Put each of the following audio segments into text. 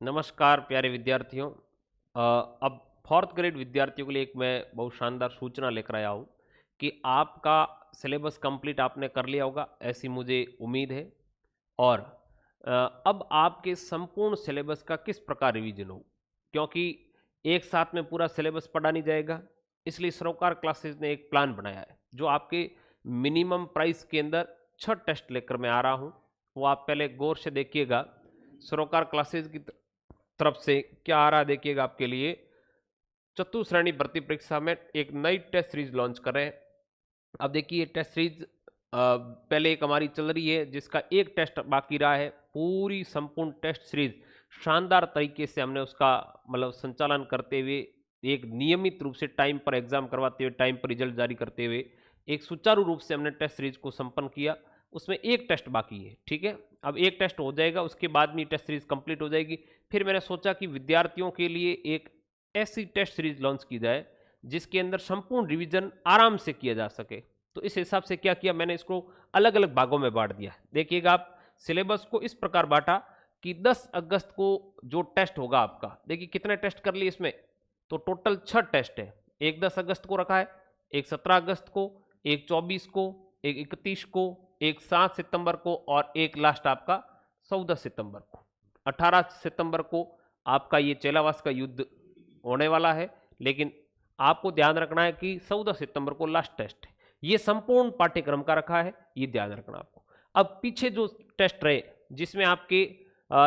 नमस्कार प्यारे विद्यार्थियों। अब फोर्थ ग्रेड विद्यार्थियों के लिए एक मैं बहुत शानदार सूचना लेकर आया हूँ कि आपका सिलेबस कंप्लीट आपने कर लिया होगा, ऐसी मुझे उम्मीद है। और अब आपके संपूर्ण सिलेबस का किस प्रकार रिवीजन हो, क्योंकि एक साथ में पूरा सिलेबस पढ़ा नहीं जाएगा। इसलिए सरोकार क्लासेस ने एक प्लान बनाया है जो आपके मिनिमम प्राइस के अंदर 6 टेस्ट लेकर मैं आ रहा हूँ। वो आप पहले गौर से देखिएगा। सरोकार क्लासेस की तरफ से क्या आ रहा है, देखिएगा आपके लिए। चतुश्रेणी भर्ती परीक्षा में एक नई टेस्ट सीरीज लॉन्च कर रहे हैं। अब देखिए टेस्ट सीरीज पहले एक हमारी चल रही है जिसका एक टेस्ट बाकी रहा है। पूरी संपूर्ण टेस्ट सीरीज शानदार तरीके से हमने उसका मतलब संचालन करते हुए, एक नियमित रूप से टाइम पर एग्जाम करवाते हुए, टाइम पर रिजल्ट जारी करते हुए एक सुचारू रूप से हमने टेस्ट सीरीज को संपन्न किया। उसमें एक टेस्ट बाकी है, ठीक है। अब एक टेस्ट हो जाएगा, उसके बाद में टेस्ट सीरीज कंप्लीट हो जाएगी। फिर मैंने सोचा कि विद्यार्थियों के लिए एक ऐसी टेस्ट सीरीज लॉन्च की जाए जिसके अंदर संपूर्ण रिवीजन आराम से किया जा सके। तो इस हिसाब से क्या किया, मैंने इसको अलग अलग भागों में बांट दिया। देखिएगा आप, सिलेबस को इस प्रकार बांटा कि 10 अगस्त को जो टेस्ट होगा आपका, देखिए कितने टेस्ट कर लिए इसमें, तो टोटल 6 टेस्ट है। एक 10 अगस्त को रखा है, एक 17 अगस्त को, एक 24 को, एक 31 को, एक 7 सितंबर को और एक लास्ट आपका 14 सितंबर को। 18 सितंबर को आपका ये चेलावास का युद्ध होने वाला है, लेकिन आपको ध्यान रखना है कि 14 सितंबर को लास्ट टेस्ट है। ये संपूर्ण पाठ्यक्रम का रखा है, ये ध्यान रखना आपको। अब पीछे जो टेस्ट रहे जिसमें आपके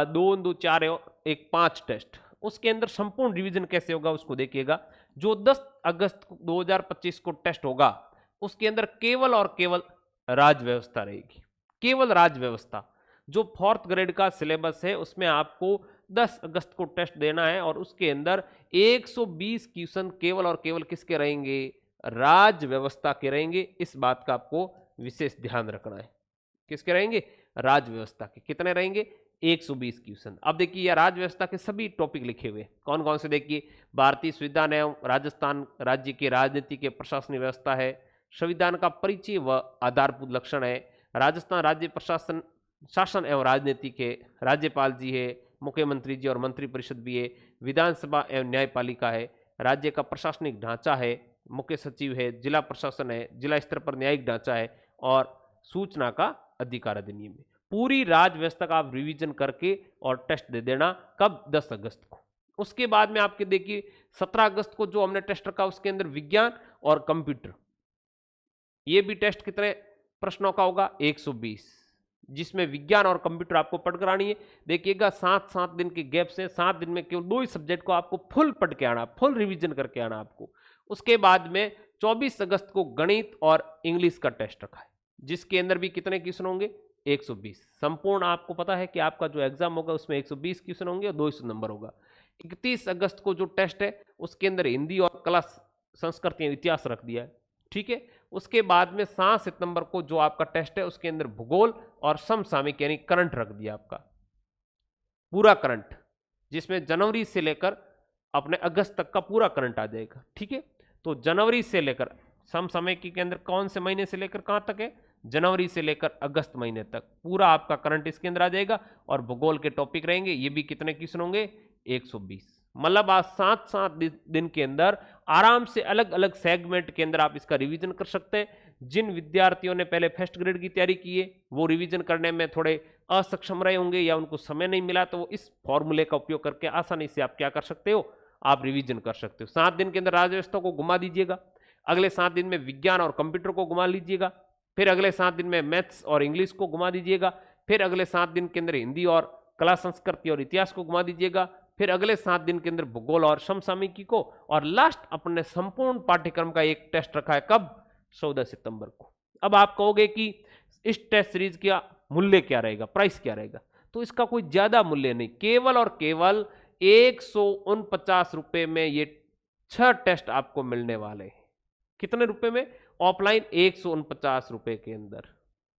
2 2 4 एक 5 टेस्ट, उसके अंदर संपूर्ण रिवीजन कैसे होगा उसको देखिएगा। जो 10 अगस्त 2025 को टेस्ट होगा उसके अंदर केवल और केवल राज व्यवस्था रहेगी, केवल राज व्यवस्था। जो फोर्थ ग्रेड का सिलेबस है उसमें आपको 10 अगस्त को टेस्ट देना है और उसके अंदर 120 क्वेश्चन केवल और केवल किसके रहेंगे, राज व्यवस्था के रहेंगे। इस बात का आपको विशेष ध्यान रखना है। किसके रहेंगे, राज व्यवस्था के। कितने रहेंगे, 120 क्वेश्चन। अब देखिए यह राज व्यवस्था के सभी टॉपिक लिखे हुए कौन कौन से, देखिए भारतीय संविधान एवं राजस्थान राज्य की राजनीति के प्रशासनिक व्यवस्था है, संविधान का परिचय व आधारभूत लक्षण है, राजस्थान राज्य प्रशासन शासन एवं राजनीति के राज्यपाल जी है, मुख्यमंत्री जी और मंत्रिपरिषद भी है, विधानसभा एवं न्यायपालिका है, राज्य का प्रशासनिक ढांचा है, मुख्य सचिव है, जिला प्रशासन है, जिला स्तर पर न्यायिक ढांचा है और सूचना का अधिकार अधिनियम है। पूरी राज व्यवस्था का आप रिवीजन करके और टेस्ट दे देना। कब, 10 अगस्त को। उसके बाद में आपके देखिए 17 अगस्त को जो हमने टेस्ट रखा उसके अंदर विज्ञान और कंप्यूटर, ये भी टेस्ट कितने प्रश्नों का होगा, 120, जिसमें विज्ञान और कंप्यूटर आपको पढ़ कर आनी है। देखिएगा 7-7 दिन के गैप से 7 दिन में केवल 2 ही सब्जेक्ट को आपको फुल पढ़ के आना, फुल रिवीजन करके आना आपको। उसके बाद में 24 अगस्त को गणित और इंग्लिश का टेस्ट रखा है जिसके अंदर भी कितने क्वेश्चन होंगे, 120। संपूर्ण आपको पता है कि आपका जो एग्जाम होगा उसमें 120 क्वेश्चन होंगे और 200 नंबर होगा। 31 अगस्त को जो टेस्ट है उसके अंदर हिंदी और कला संस्कृति इतिहास रख दिया है, ठीक है। उसके बाद में 7 सितंबर को जो आपका टेस्ट है उसके अंदर भूगोल और समसामयिक यानी करंट रख दिया आपका, पूरा करंट, जिसमें जनवरी से लेकर अपने अगस्त तक का पूरा करंट आ जाएगा, ठीक है। तो जनवरी से लेकर समसामयिकी के अंदर कौन से महीने से लेकर कहां तक है, जनवरी से लेकर अगस्त महीने तक पूरा आपका करंट इसके अंदर आ जाएगा और भूगोल के टॉपिक रहेंगे। ये भी कितने क्वेश्चन होंगे, 120। मतलब आज 7-7 दिन के अंदर आराम से अलग अलग सेगमेंट के अंदर आप इसका रिवीजन कर सकते हैं। जिन विद्यार्थियों ने पहले फर्स्ट ग्रेड की तैयारी की है वो रिवीजन करने में थोड़े असक्षम रहे होंगे या उनको समय नहीं मिला, तो वो इस फॉर्मूले का उपयोग करके आसानी से आप क्या कर सकते हो, आप रिवीजन कर सकते हो। 7 दिन के अंदर राज्य व्यवस्था को घुमा दीजिएगा, अगले 7 दिन में विज्ञान और कंप्यूटर को घुमा लीजिएगा, फिर अगले 7 दिन में मैथ्स और इंग्लिश को घुमा दीजिएगा, फिर अगले 7 दिन के अंदर हिंदी और कला संस्कृति और इतिहास को घुमा दीजिएगा, फिर अगले 7 दिन के अंदर भूगोल और समसामयिकी को, और लास्ट अपने संपूर्ण पाठ्यक्रम का एक टेस्ट रखा है कब, 14 सितंबर को। अब आप कहोगे कि इस टेस्ट सीरीज का मूल्य क्या रहेगा, प्राइस क्या रहेगा, तो इसका कोई ज्यादा मूल्य नहीं, केवल और केवल 149 रुपए में ये 6 टेस्ट आपको मिलने वाले हैं। कितने रुपए में, ऑफलाइन 149 रुपए के अंदर,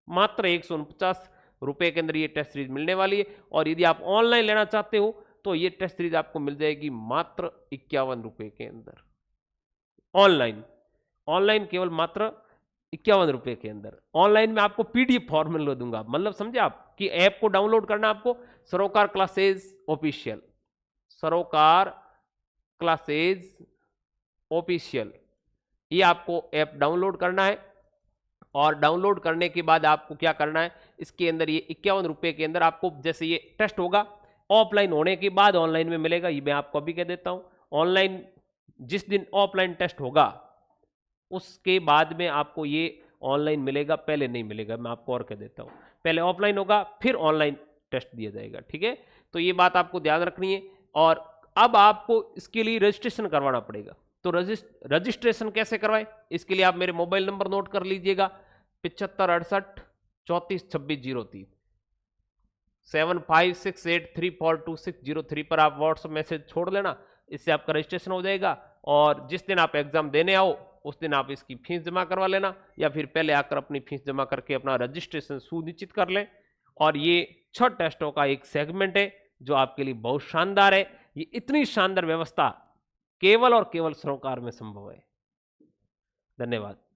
मात्र 149 रुपए के अंदर ये टेस्ट सीरीज मिलने वाली है। और यदि आप ऑनलाइन लेना चाहते हो तो ये टेस्ट सीरीज आपको मिल जाएगी मात्र 51 रुपए के अंदर, ऑनलाइन। ऑनलाइन केवल मात्र 51 रुपए के अंदर। ऑनलाइन में आपको पीडीएफ फॉर्मेट दूंगा, मतलब समझे आप कि ऐप को डाउनलोड करना आपको, सरोकार क्लासेस ऑफिशियल, सरोकार क्लासेज ऑफिशियल, ये आपको ऐप डाउनलोड करना है। और डाउनलोड करने के बाद आपको क्या करना है, इसके अंदर ये 51 रुपये के अंदर आपको, जैसे ये टेस्ट होगा ऑफलाइन होने के बाद ऑनलाइन में मिलेगा, ये मैं आपको अभी कह देता हूँ। ऑनलाइन जिस दिन ऑफलाइन टेस्ट होगा उसके बाद में आपको ये ऑनलाइन मिलेगा, पहले नहीं मिलेगा, मैं आपको और कह देता हूँ। पहले ऑफलाइन होगा फिर ऑनलाइन टेस्ट दिया जाएगा, ठीक है। तो ये बात आपको ध्यान रखनी है। और अब आपको इसके लिए रजिस्ट्रेशन करवाना पड़ेगा। तो रजिस्ट्रेशन कैसे करवाएं, इसके लिए आप मेरे मोबाइल नंबर नोट कर लीजिएगा, 7568 34 26 03, 7568342603 पर आप व्हाट्सएप मैसेज छोड़ लेना, इससे आपका रजिस्ट्रेशन हो जाएगा। और जिस दिन आप एग्जाम देने आओ उस दिन आप इसकी फीस जमा करवा लेना, या फिर पहले आकर अपनी फीस जमा करके अपना रजिस्ट्रेशन सुनिश्चित कर लें। और ये 6 टेस्टों का एक सेगमेंट है जो आपके लिए बहुत शानदार है। ये इतनी शानदार व्यवस्था केवल और केवल सरोकार में संभव है। धन्यवाद।